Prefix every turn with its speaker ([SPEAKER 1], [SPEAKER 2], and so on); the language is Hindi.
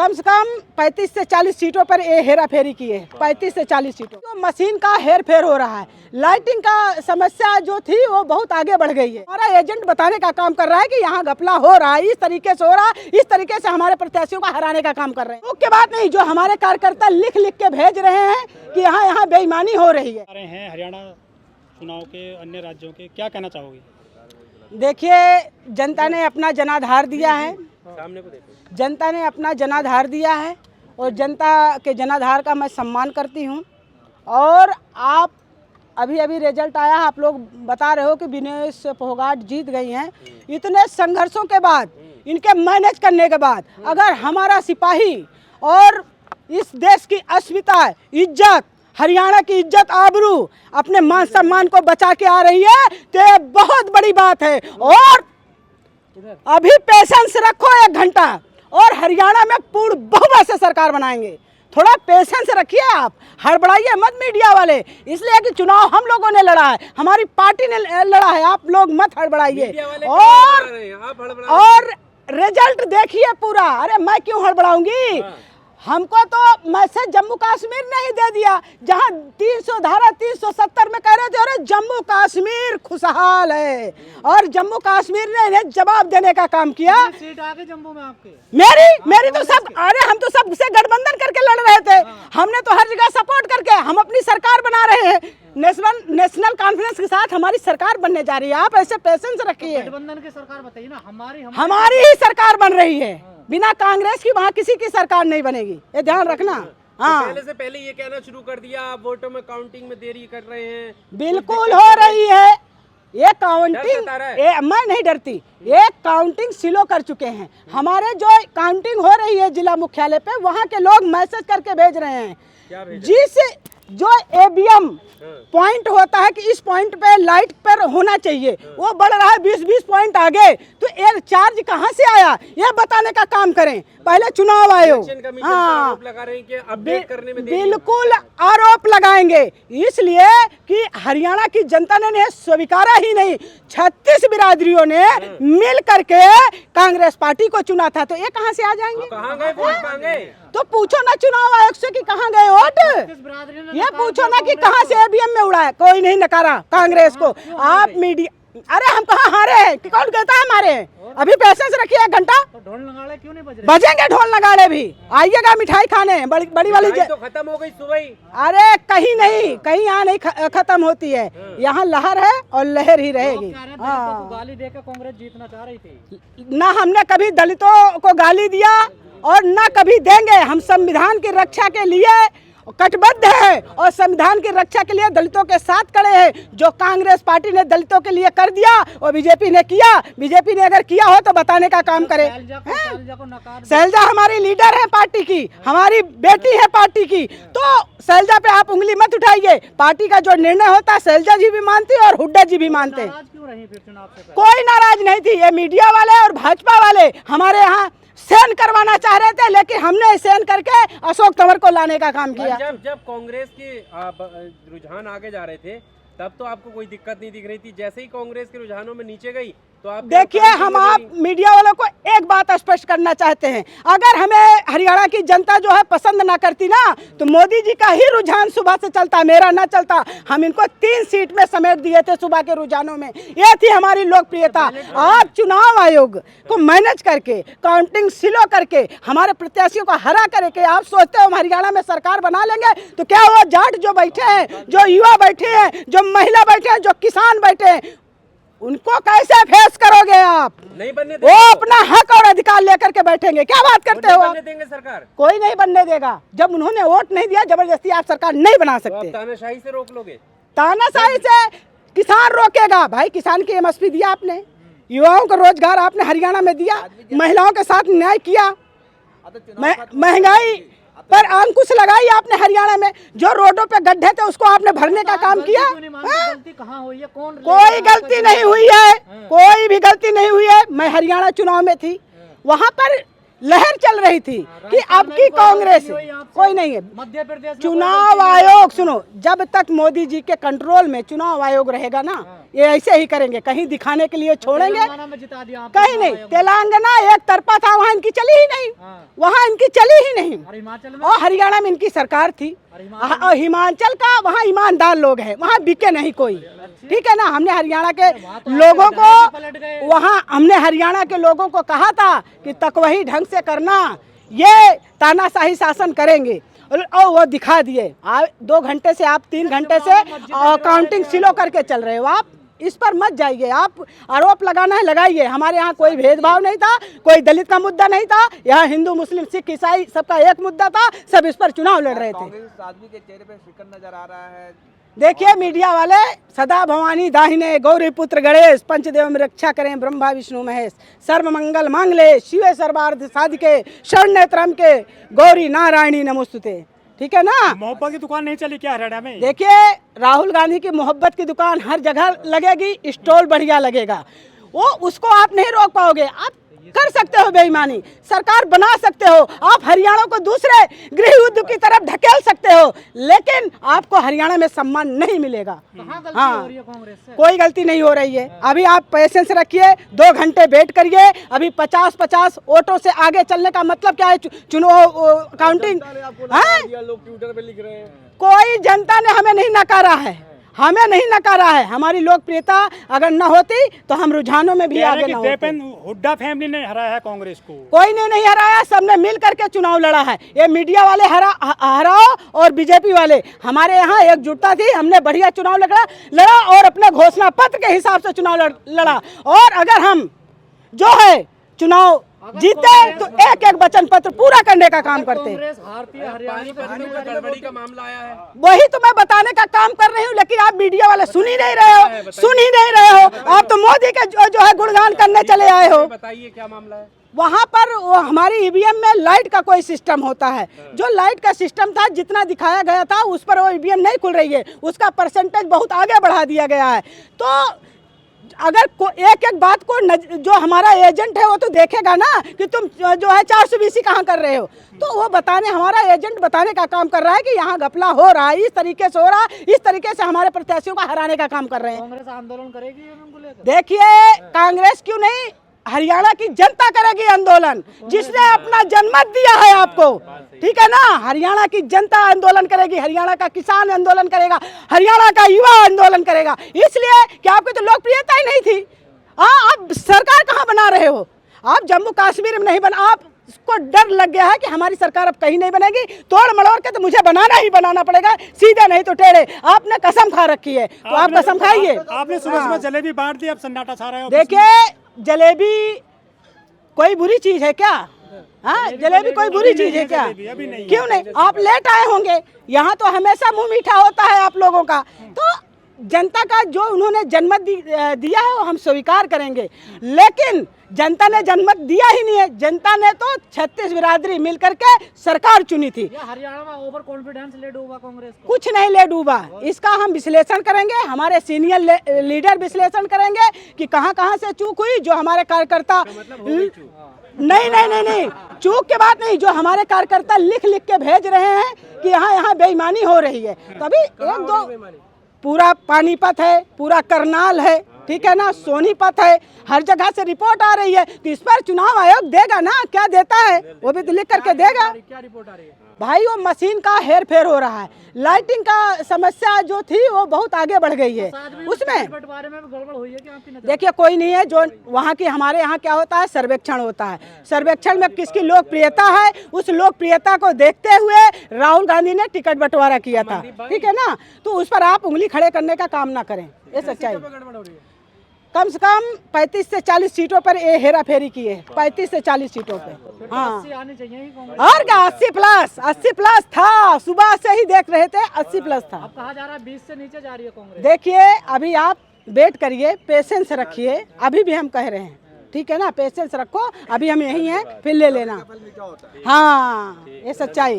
[SPEAKER 1] कम से कम 35 से 40 सीटों पर ये हेरा फेरी की है। 35 से 40 सीटों तो मशीन का हेर फेर हो रहा है। लाइटिंग का समस्या जो थी वो बहुत आगे बढ़ गई है। हमारा एजेंट बताने का काम कर रहा है कि यहाँ घपला हो रहा है, इस तरीके से हो रहा है, इस तरीके से हमारे प्रत्याशियों को हराने का काम कर रहे हैं। मुख्य बात नहीं, जो हमारे कार्यकर्ता लिख लिख के भेज रहे हैं कि यहाँ बेईमानी हो रही है।
[SPEAKER 2] हरियाणा चुनाव के अन्य राज्यों के क्या कहना चाहोगे?
[SPEAKER 1] देखिए, जनता ने अपना जनाधार दिया है, जनता ने अपना जनाधार दिया है और जनता के जनाधार का मैं सम्मान करती हूं। और आप अभी रिजल्ट आया, आप लोग बता रहे हो कि विनेश फोगाट जीत गई हैं। इतने संघर्षों के बाद, इनके मैनेज करने के बाद, अगर हमारा सिपाही और इस देश की अस्मिता, इज्जत, हरियाणा की इज्जत आबरू अपने मान सम्मान को बचा के आ रही है तो ये बहुत बड़ी बात है। और अभी पेशेंस रखो 1 घंटा और हरियाणा में पूर्ण बहुमत से सरकार बनाएंगे। थोड़ा पेशेंस रखिए, आप हड़बड़ाइए मत मीडिया वाले, इसलिए कि चुनाव हम लोगों ने लड़ा है, हमारी पार्टी ने लड़ा है, आप लोग मत हड़बड़ाइए। और रिजल्ट देखिए पूरा। अरे मैं क्यों हड़बड़ाऊंगी? हमको तो मैसेज जम्मू कश्मीर ने ही दे दिया, जहां 300 धारा 370 में कह रहे थे अरे जम्मू कश्मीर खुशहाल है, और जम्मू कश्मीर ने इन्हें जवाब देने का काम किया।
[SPEAKER 3] सीट आ गई जम्मू में आपके?
[SPEAKER 1] मेरी तो सब, अरे हम तो सबसे गठबंधन करके लड़ रहे थे। हमने तो हर जगह सपोर्ट करके हम अपनी सरकार बना रहे हैं। नेशनल कॉन्फ्रेंस के साथ हमारी सरकार बनने जा रही है। आप ऐसे पेशेंस रखिए।
[SPEAKER 3] गठबंधन की सरकार बताइए ना,
[SPEAKER 1] हमारी ही सरकार बन रही है। बिना कांग्रेस की वहाँ किसी की सरकार नहीं बनेगी, ये ध्यान रखना। हाँ,
[SPEAKER 4] पहले से पहले ये कहना शुरू कर दिया आप वोटों में काउंटिंग में देरी कर रहे हैं।
[SPEAKER 1] बिल्कुल हो रही है ये काउंटिंग। मैं नहीं डरती, ये काउंटिंग सिलो कर चुके हैं। हमारे जो काउंटिंग हो रही है जिला मुख्यालय पे, वहाँ के लोग मैसेज करके भेज रहे हैं। जिस जो एबीएम पॉइंट होता है कि इस पॉइंट पे लाइट पर होना चाहिए, वो बढ़ रहा है 20-20 पॉइंट आगे। तो एयर चार्ज कहाँ से आया, ये बताने का काम करें पहले चुनाव आयोग। हाँ, बिल्कुल आरोप लगाएंगे, इसलिए कि हरियाणा की जनता ने इन्हें स्वीकारा ही नहीं। 36 बिरादरियों ने मिल करके कांग्रेस पार्टी को चुना था, तो ये कहाँ से आ जाएंगे?
[SPEAKER 4] कहाँ गए वोट? कहाँ गए?
[SPEAKER 1] तो पूछो ना चुनाव आयोग से कि कहाँ गए वोट। ये पूछो ना कि कहाँ से एबीएम में उड़ा है। कोई नहीं नकारा कांग्रेस को। आप मीडिया, अरे हम कहाँ हारे हैं कि कौन कहता है हमारे? अभी पेशेंस रखिए 1 घंटा।
[SPEAKER 3] तो ढोल नगाड़े क्यों नहीं बज रहे?
[SPEAKER 1] बजेंगे ढोल नगाड़े भी। आइएगा मिठाई खाने, बड़ी वाली
[SPEAKER 4] तो खत्म हो गई सुबह ही।
[SPEAKER 1] अरे कहीं नहीं, कहीं यहाँ नहीं खत्म होती है। यहाँ लहर है और लहर ही रहेगी।
[SPEAKER 3] हाँ, गाली देकर कांग्रेस जीतना चाह रही थी
[SPEAKER 1] ना, हमने कभी दलितों को गाली दिया और ना कभी देंगे। हम संविधान की रक्षा के लिए कटिबद्ध है और संविधान की रक्षा के लिए दलितों के साथ खड़े हैं। जो कांग्रेस पार्टी ने दलितों के लिए कर दिया वो बीजेपी ने किया। बीजेपी ने अगर किया हो तो बताने का काम करे। शैलजा हमारी लीडर है पार्टी की, हमारी बेटी है पार्टी की, तो शैलजा पे आप उंगली मत उठाइए। पार्टी का जो निर्णय होता है शैलजा जी भी मानती है और हुड्डा जी भी मानते हैं। कोई नाराज नहीं थी। ये मीडिया वाले और भाजपा वाले हमारे यहाँ सहन करवाना चाह रहे थे, लेकिन हमने सहन करके अशोक तंवर को लाने का काम किया।
[SPEAKER 4] जब कांग्रेस के रुझान आगे जा रहे थे तब तो आपको कोई दिक्कत नहीं दिख रही थी। जैसे ही कांग्रेस के रुझानों में नीचे गई तो आप
[SPEAKER 1] देखिए, हम आप मीडिया वालों को एक बात स्पष्ट करना चाहते हैं। अगर हमें हरियाणा की जनता जो है पसंद ना करती ना, तो मोदी जी का ही रुझान सुबह से चलता, मेरा ना चलता। हम इनको 3 सीट में समेट दिए थे सुबह के रुझानों में। ये थी हमारी लोकप्रियता। आप चुनाव आयोग को मैनेज करके, काउंटिंग सिलो करके, हमारे प्रत्याशियों को हरा करके आप सोचते हो हम हरियाणा में सरकार बना लेंगे? तो क्या वो जाट जो बैठे हैं, जो युवा बैठे हैं, जो महिला बैठे हैं, जो किसान बैठे हैं, उनको कैसे फेस करोगे आप?
[SPEAKER 4] नहीं बनने
[SPEAKER 1] वो अपना हक और अधिकार लेकर के बैठेंगे। क्या बात करते हो?
[SPEAKER 4] बनने देंगे सरकार?
[SPEAKER 1] कोई नहीं बनने देगा। जब उन्होंने वोट नहीं दिया, जबरदस्ती आप सरकार नहीं बना सकते।
[SPEAKER 4] तो तानाशाही से रोक लोगे? तानाशाही
[SPEAKER 1] से किसान रोकेगा? भाई, किसान की एमएसपी दिया आपने, युवाओं को रोजगार आपने हरियाणा में दिया, महिलाओं के साथ न्याय किया, महंगाई पर अंकुश लगाई आपने हरियाणा में। जो रोडों पे गड्ढे थे उसको आपने भरने का काम किया। कोई गलती नहीं हुई है, कोई भी गलती नहीं हुई है। मैं हरियाणा चुनाव में थी, वहाँ पर लहर चल रही थी कि अब की कांग्रेस कोई नहीं है।
[SPEAKER 3] मध्य प्रदेश में
[SPEAKER 1] चुनाव आयोग सुनो, जब तक मोदी जी के कंट्रोल में चुनाव आयोग रहेगा ना, ये ऐसे ही करेंगे, कहीं दिखाने के लिए छोड़ेंगे
[SPEAKER 3] तेलंगाना में जिता दिया आपने
[SPEAKER 1] कहीं नहीं।
[SPEAKER 3] चुनाव आयोग
[SPEAKER 1] तेलंगाना एक तरफा था, वहाँ इनकी चली ही नहीं,
[SPEAKER 3] हाँ।
[SPEAKER 1] वहाँ इनकी चली ही नहीं।
[SPEAKER 3] और हिमाचल में
[SPEAKER 1] और हरियाणा में इनकी सरकार थी, और हिमाचल का वहाँ ईमानदार लोग हैं, वहाँ बिके नहीं कोई, ठीक है ना। हमने हरियाणा के लोगों को वहाँ हमने हरियाणा के लोगों को कहा था कि तकवही ढंग से करना, ये तानाशाही शासन करेंगे, और वो दिखा दिए। 2 घंटे से आप 3 घंटे से काउंटिंग स्लो करके चल रहे हो। आप इस पर मत जाइए, आप आरोप लगाना है लगाइए। हमारे यहाँ कोई भेदभाव नहीं था, कोई दलित का मुद्दा नहीं था, यहाँ हिंदू मुस्लिम सिख ईसाई सबका एक मुद्दा था, सब इस पर चुनाव लड़ रहे थे।
[SPEAKER 5] आदमी के चेहरे पे फिक्र नजर आ रहा है।
[SPEAKER 1] देखिए मीडिया वाले, सदा भवानी दाहिने गौरी पुत्र गणेश, पंचदेव में रक्षा करें ब्रह्मा विष्णु महेश, सर्व मंगल मांगले शिवे सर्वार्थ साधिके, शरण्य त्र्यंबके गौरी नारायणी नमोस्तुते, ठीक है ना।
[SPEAKER 2] मोहब्बत की दुकान नहीं चली क्या हरियाणा में?
[SPEAKER 1] देखिए राहुल गांधी की मोहब्बत की दुकान हर जगह लगेगी, स्टॉल बढ़िया लगेगा, वो उसको आप नहीं रोक पाओगे। आप कर सकते हो बेईमानी, सरकार बना सकते हो, आप हरियाणा को दूसरे गृह युद्ध की तरफ ढकेल सकते हो, लेकिन आपको हरियाणा में सम्मान नहीं मिलेगा।
[SPEAKER 3] कहाँ गलती हो रही है कांग्रेस से?
[SPEAKER 1] कोई गलती नहीं हो रही है। अभी आप पेशेंस रखिए, 2 घंटे वेट करिए। अभी 50-50 वोटों से आगे चलने का मतलब क्या है? चुनाव काउंटिंग,
[SPEAKER 5] लोग ट्विटर पे लिख रहे हैं।
[SPEAKER 1] कोई जनता ने हमें नहीं नकारा है, हमें नहीं नकारा है। हमारी लोकप्रियता अगर न होती तो हम रुझानों में भी आगे न होते।
[SPEAKER 2] हुड्डा फैमिली ने हराया है कांग्रेस को,
[SPEAKER 1] कोई ने नहीं हराया, सबने मिल करके चुनाव लड़ा है। ये मीडिया वाले हराओ और बीजेपी वाले, हमारे यहाँ एकजुटता थी, हमने बढ़िया चुनाव लड़ा और अपने घोषणा पत्र के हिसाब से चुनाव लड़ा। और अगर हम जो है चुनाव जीते तो एक वचन पत्र पूरा करने का काम करते हैं।
[SPEAKER 3] कांग्रेस हारती है हरियाणा में,
[SPEAKER 4] गड़बड़ी का मामला आया है।
[SPEAKER 1] वही तो मैं बताने का काम कर रही हूँ, लेकिन आप मीडिया वाले सुन ही नहीं रहे हो, सुन ही नहीं रहे हो। आप तो मोदी के जो है गुणगान करने चले आए हो।
[SPEAKER 4] बताइए क्या मामला है?
[SPEAKER 1] वहाँ पर वो हमारी ईवीएम में लाइट का कोई सिस्टम होता है, जो लाइट का सिस्टम था जितना दिखाया गया था उस पर वो ईवीएम नहीं खुल रही है, उसका परसेंटेज बहुत आगे बढ़ा दिया गया है। तो अगर एक एक बात को जो हमारा एजेंट है वो तो देखेगा ना कि तुम जो है 420 कहाँ कर रहे हो, तो वो बताने, हमारा एजेंट बताने का काम कर रहा है कि यहाँ घपला हो रहा है, इस तरीके से हो रहा है, इस तरीके से हमारे प्रत्याशियों को हराने का काम कर रहे हैं।
[SPEAKER 3] कांग्रेस आंदोलन करेगी उनको लेकर?
[SPEAKER 1] देखिए कांग्रेस क्यों नहीं, हरियाणा की जनता करेगी आंदोलन, जिसने अपना जनमत दिया है आपको, ठीक है ना। हरियाणा की जनता आंदोलन करेगी, हरियाणा का किसान आंदोलन करेगा, हरियाणा का युवा आंदोलन करेगा, इसलिए कि आपकी तो लोकप्रियता ही नहीं थी। आप सरकार कहाँ बना रहे हो? आप जम्मू कश्मीर में नहीं बना, आपको डर लग गया है कि हमारी सरकार अब कहीं नहीं बनेगी, तोड़ मड़ोड़ के तो मुझे बनाना ही बनाना पड़ेगा, सीधे नहीं तो टेढ़े। आपने कसम खा रखी है तो आप कसम खाइए।
[SPEAKER 2] आपने सुबह जलेबी बांट दी, अब सन्नाटा छा रहा है।
[SPEAKER 1] देखिए जलेबी कोई बुरी चीज है क्या? हाँ, जलेबी कोई बुरी चीज है क्या? क्यों नहीं? आप लेट आए होंगे, यहाँ तो हमेशा मुंह मीठा होता है आप लोगों का। तो जनता का जो उन्होंने जनमत दिया है वो हम स्वीकार करेंगे, लेकिन जनता ने जनमत दिया ही नहीं है। जनता ने तो 36 बिरादरी मिलकर के सरकार चुनी थी।
[SPEAKER 3] हरियाणा में ओवर कॉन्फिडेंस ले डूबा कांग्रेस को?
[SPEAKER 1] कुछ नहीं ले डूबा, इसका हम विश्लेषण करेंगे, हमारे सीनियर लीडर विश्लेषण करेंगे कि कहां कहां से चूक हुई। जो हमारे कार्यकर्ता नहीं, चूक के बात नहीं, जो हमारे कार्यकर्ता लिख लिख के भेज रहे हैं कि यहाँ बेईमानी हो रही है। तभी 1-2 पूरा पानीपत है, पूरा करनाल है, ठीक है ना, सोनीपत है, हर जगह से रिपोर्ट आ रही है। तो इस पर चुनाव आयोग देगा ना, क्या देता है वो भी तो लिख करके देगा।
[SPEAKER 3] क्या रिपोर्ट आ रही है?
[SPEAKER 1] भाई वो मशीन का हेर फेर हो रहा है, लाइटिंग का समस्या जो थी वो बहुत आगे बढ़ गई है उसमें।
[SPEAKER 3] बंटवारे में गड़बड़ हुई है क्या आपकी नजर?
[SPEAKER 1] देखिए कोई नहीं है, जो वहाँ की, हमारे यहाँ क्या होता है, सर्वेक्षण होता है। सर्वेक्षण में किसकी लोकप्रियता है, उस लोकप्रियता को देखते हुए राहुल गांधी ने टिकट बंटवारा किया था, ठीक है ना। तो उस पर आप उंगली खड़े करने का काम ना करें, ये सच्चाई। कम से कम 35 से 40 सीटों पर ये हेरा फेरी की है, 35 से 40 सीटों पे। हाँ,
[SPEAKER 3] 80 आनी चाहिए कांग्रेस।
[SPEAKER 1] और क्या 80 प्लस था, सुबह से ही देख रहे थे 80 प्लस था।
[SPEAKER 3] अब कहा जा रहा है 20 से नीचे जा रही है कांग्रेस।
[SPEAKER 1] देखिए अभी आप वेट करिए, पेशेंस रखिए, अभी भी हम कह रहे हैं, ठीक है ना, पेशेंस रखो, अभी हम यही हैं, फिर ले लेना। हाँ, ये सच्चाई है।